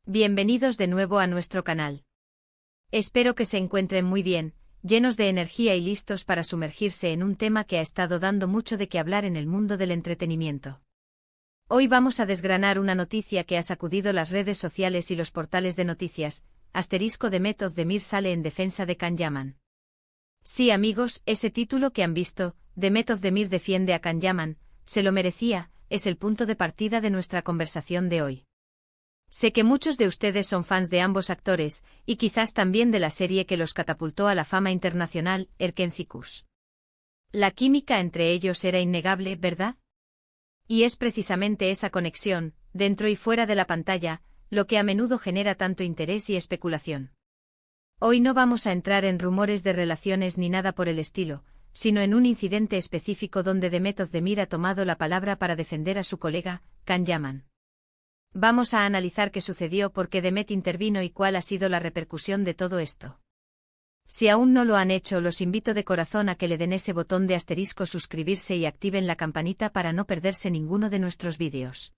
Bienvenidos de nuevo a nuestro canal. Espero que se encuentren muy bien, llenos de energía y listos para sumergirse en un tema que ha estado dando mucho de qué hablar en el mundo del entretenimiento. Hoy vamos a desgranar una noticia que ha sacudido las redes sociales y los portales de noticias. Demet Özdemir sale en defensa de Can Yaman. Sí, amigos, ese título que han visto, Demet Özdemir defiende a Can Yaman, se lo merecía, es el punto de partida de nuestra conversación de hoy. Sé que muchos de ustedes son fans de ambos actores, y quizás también de la serie que los catapultó a la fama internacional, Erken Zikus. La química entre ellos era innegable, ¿verdad? Y es precisamente esa conexión, dentro y fuera de la pantalla, lo que a menudo genera tanto interés y especulación. Hoy no vamos a entrar en rumores de relaciones ni nada por el estilo, sino en un incidente específico donde Demet Özdemir ha tomado la palabra para defender a su colega, Can Yaman. Vamos a analizar qué sucedió, por qué Demet intervino y cuál ha sido la repercusión de todo esto. Si aún no lo han hecho, los invito de corazón a que le den ese botón de asterisco suscribirse y activen la campanita para no perderse ninguno de nuestros vídeos.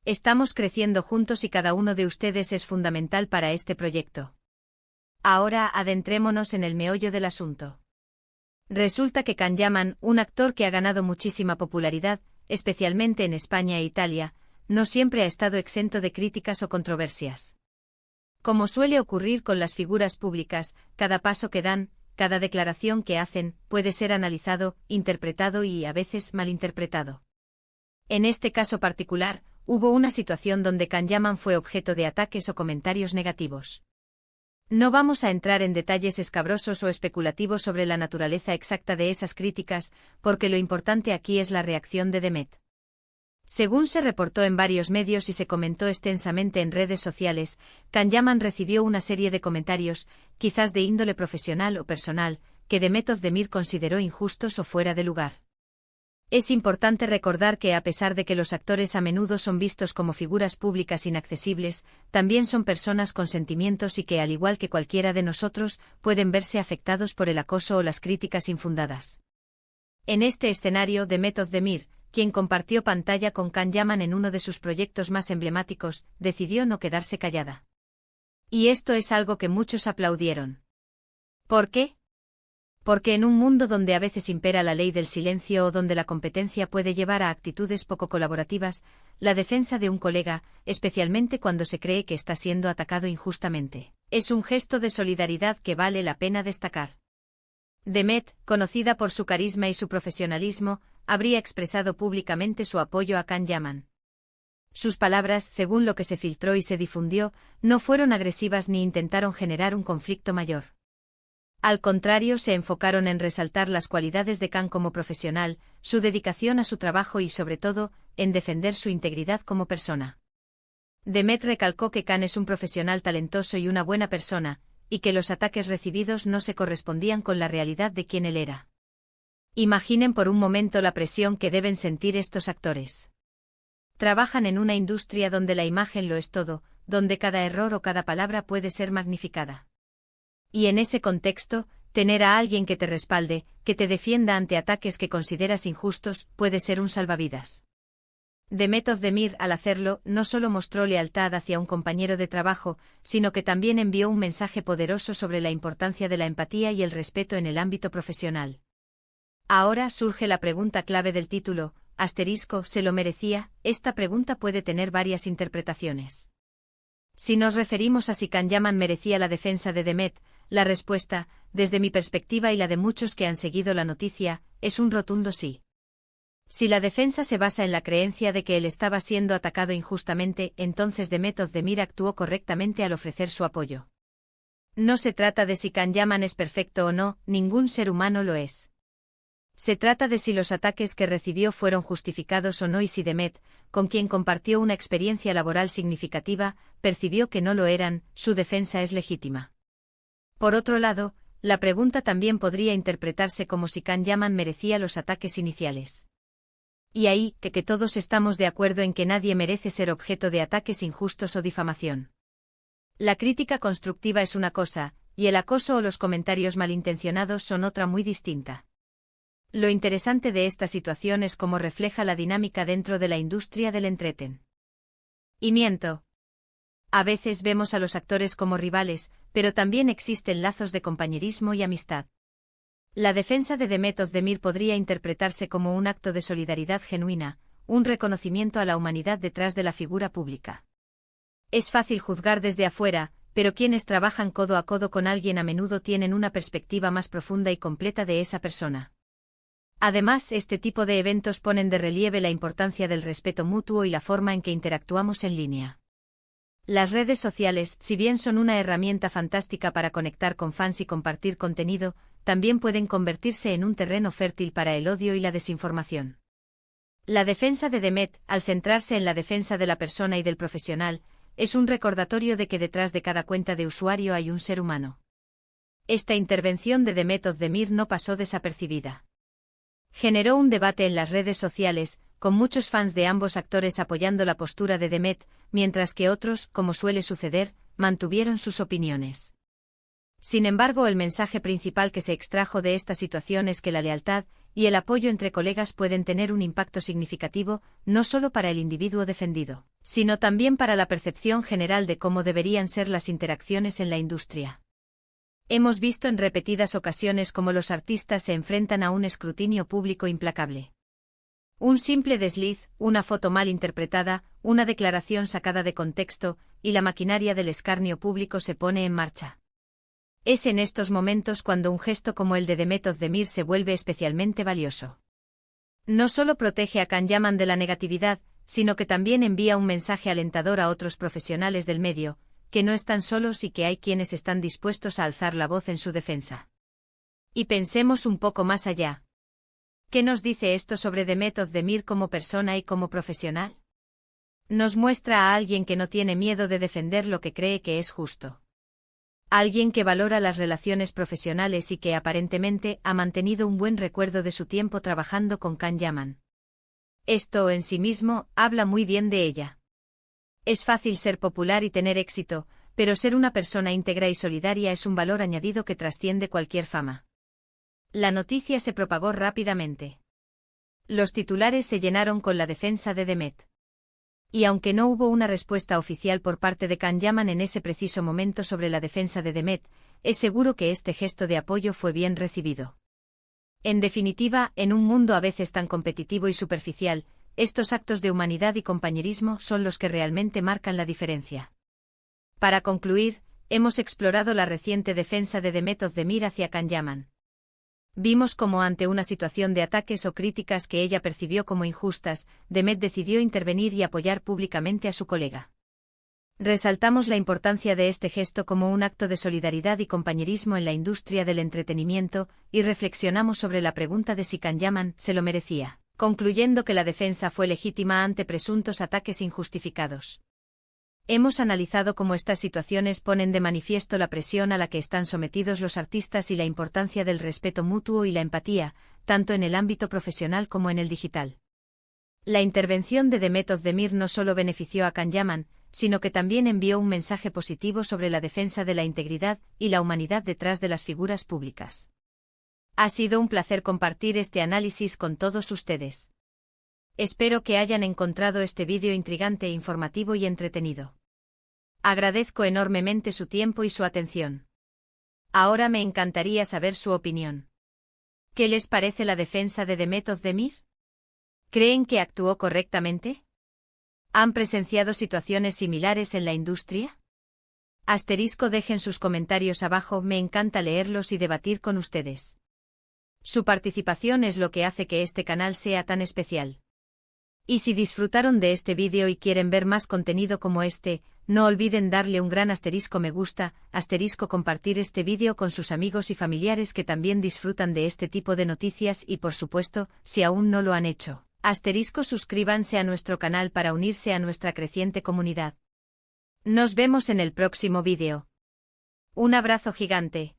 Estamos creciendo juntos y cada uno de ustedes es fundamental para este proyecto. Ahora adentrémonos en el meollo del asunto. Resulta que Can Yaman, un actor que ha ganado muchísima popularidad, especialmente en España e Italia, no siempre ha estado exento de críticas o controversias. Como suele ocurrir con las figuras públicas, cada paso que dan, cada declaración que hacen, puede ser analizado, interpretado y, a veces, malinterpretado. En este caso particular, hubo una situación donde Can Yaman fue objeto de ataques o comentarios negativos. No vamos a entrar en detalles escabrosos o especulativos sobre la naturaleza exacta de esas críticas, porque lo importante aquí es la reacción de Demet. Según se reportó en varios medios y se comentó extensamente en redes sociales, Can Yaman recibió una serie de comentarios, quizás de índole profesional o personal, que Demet Özdemir consideró injustos o fuera de lugar. Es importante recordar que a pesar de que los actores a menudo son vistos como figuras públicas inaccesibles, también son personas con sentimientos y que, al igual que cualquiera de nosotros, pueden verse afectados por el acoso o las críticas infundadas. En este escenario, Demet Özdemir, quien compartió pantalla con Can Yaman en uno de sus proyectos más emblemáticos, decidió no quedarse callada. Y esto es algo que muchos aplaudieron. ¿Por qué? Porque en un mundo donde a veces impera la ley del silencio o donde la competencia puede llevar a actitudes poco colaborativas, la defensa de un colega, especialmente cuando se cree que está siendo atacado injustamente, es un gesto de solidaridad que vale la pena destacar. Demet, conocida por su carisma y su profesionalismo, habría expresado públicamente su apoyo a Can Yaman. Sus palabras, según lo que se filtró y se difundió, no fueron agresivas ni intentaron generar un conflicto mayor. Al contrario, se enfocaron en resaltar las cualidades de Can como profesional, su dedicación a su trabajo y, sobre todo, en defender su integridad como persona. Demet recalcó que Can es un profesional talentoso y una buena persona, y que los ataques recibidos no se correspondían con la realidad de quien él era. Imaginen por un momento la presión que deben sentir estos actores. Trabajan en una industria donde la imagen lo es todo, donde cada error o cada palabra puede ser magnificada. Y en ese contexto, tener a alguien que te respalde, que te defienda ante ataques que consideras injustos, puede ser un salvavidas. Demet Özdemir, al hacerlo, no solo mostró lealtad hacia un compañero de trabajo, sino que también envió un mensaje poderoso sobre la importancia de la empatía y el respeto en el ámbito profesional. Ahora surge la pregunta clave del título, ¿se lo merecía? Esta pregunta puede tener varias interpretaciones. Si nos referimos a si Can Yaman merecía la defensa de Demet, la respuesta, desde mi perspectiva y la de muchos que han seguido la noticia, es un rotundo sí. Si la defensa se basa en la creencia de que él estaba siendo atacado injustamente, entonces Demet Özdemir actuó correctamente al ofrecer su apoyo. No se trata de si Can Yaman es perfecto o no, ningún ser humano lo es. Se trata de si los ataques que recibió fueron justificados o no y si Demet, con quien compartió una experiencia laboral significativa, percibió que no lo eran, su defensa es legítima. Por otro lado, la pregunta también podría interpretarse como si Can Yaman merecía los ataques iniciales. Y ahí, que todos estamos de acuerdo en que nadie merece ser objeto de ataques injustos o difamación. La crítica constructiva es una cosa, y el acoso o los comentarios malintencionados son otra muy distinta. Lo interesante de esta situación es cómo refleja la dinámica dentro de la industria del entretenimiento. A veces vemos a los actores como rivales, pero también existen lazos de compañerismo y amistad. La defensa de Demet Özdemir podría interpretarse como un acto de solidaridad genuina, un reconocimiento a la humanidad detrás de la figura pública. Es fácil juzgar desde afuera, pero quienes trabajan codo a codo con alguien a menudo tienen una perspectiva más profunda y completa de esa persona. Además, este tipo de eventos ponen de relieve la importancia del respeto mutuo y la forma en que interactuamos en línea. Las redes sociales, si bien son una herramienta fantástica para conectar con fans y compartir contenido, también pueden convertirse en un terreno fértil para el odio y la desinformación. La defensa de Demet, al centrarse en la defensa de la persona y del profesional, es un recordatorio de que detrás de cada cuenta de usuario hay un ser humano. Esta intervención de Demet Özdemir no pasó desapercibida. Generó un debate en las redes sociales, con muchos fans de ambos actores apoyando la postura de Demet, mientras que otros, como suele suceder, mantuvieron sus opiniones. Sin embargo, el mensaje principal que se extrajo de esta situación es que la lealtad y el apoyo entre colegas pueden tener un impacto significativo, no solo para el individuo defendido, sino también para la percepción general de cómo deberían ser las interacciones en la industria. Hemos visto en repetidas ocasiones cómo los artistas se enfrentan a un escrutinio público implacable. Un simple desliz, una foto mal interpretada, una declaración sacada de contexto, y la maquinaria del escarnio público se pone en marcha. Es en estos momentos cuando un gesto como el de Demet Özdemir se vuelve especialmente valioso. No solo protege a Can Yaman de la negatividad, sino que también envía un mensaje alentador a otros profesionales del medio, que no están solos y que hay quienes están dispuestos a alzar la voz en su defensa. Y pensemos un poco más allá. ¿Qué nos dice esto sobre Demet Özdemir como persona y como profesional? Nos muestra a alguien que no tiene miedo de defender lo que cree que es justo. Alguien que valora las relaciones profesionales y que aparentemente ha mantenido un buen recuerdo de su tiempo trabajando con Can Yaman. Esto en sí mismo habla muy bien de ella. Es fácil ser popular y tener éxito, pero ser una persona íntegra y solidaria es un valor añadido que trasciende cualquier fama. La noticia se propagó rápidamente. Los titulares se llenaron con la defensa de Demet. Y aunque no hubo una respuesta oficial por parte de Can Yaman en ese preciso momento sobre la defensa de Demet, es seguro que este gesto de apoyo fue bien recibido. En definitiva, en un mundo a veces tan competitivo y superficial, estos actos de humanidad y compañerismo son los que realmente marcan la diferencia. Para concluir, hemos explorado la reciente defensa de Demet Özdemir hacia Can Yaman. Vimos cómo ante una situación de ataques o críticas que ella percibió como injustas, Demet decidió intervenir y apoyar públicamente a su colega. Resaltamos la importancia de este gesto como un acto de solidaridad y compañerismo en la industria del entretenimiento, y reflexionamos sobre la pregunta de si Can Yaman se lo merecía, concluyendo que la defensa fue legítima ante presuntos ataques injustificados. Hemos analizado cómo estas situaciones ponen de manifiesto la presión a la que están sometidos los artistas y la importancia del respeto mutuo y la empatía, tanto en el ámbito profesional como en el digital. La intervención de Demet Özdemir no solo benefició a Can Yaman, sino que también envió un mensaje positivo sobre la defensa de la integridad y la humanidad detrás de las figuras públicas. Ha sido un placer compartir este análisis con todos ustedes. Espero que hayan encontrado este vídeo intrigante, informativo y entretenido. Agradezco enormemente su tiempo y su atención. Ahora me encantaría saber su opinión. ¿Qué les parece la defensa de Demet Özdemir? ¿Creen que actuó correctamente? ¿Han presenciado situaciones similares en la industria? Dejen sus comentarios abajo, me encanta leerlos y debatir con ustedes. Su participación es lo que hace que este canal sea tan especial. Y si disfrutaron de este vídeo y quieren ver más contenido como este, no olviden darle un gran me gusta, compartir este vídeo con sus amigos y familiares que también disfrutan de este tipo de noticias y por supuesto, si aún no lo han hecho, suscríbanse a nuestro canal para unirse a nuestra creciente comunidad. Nos vemos en el próximo vídeo. Un abrazo gigante.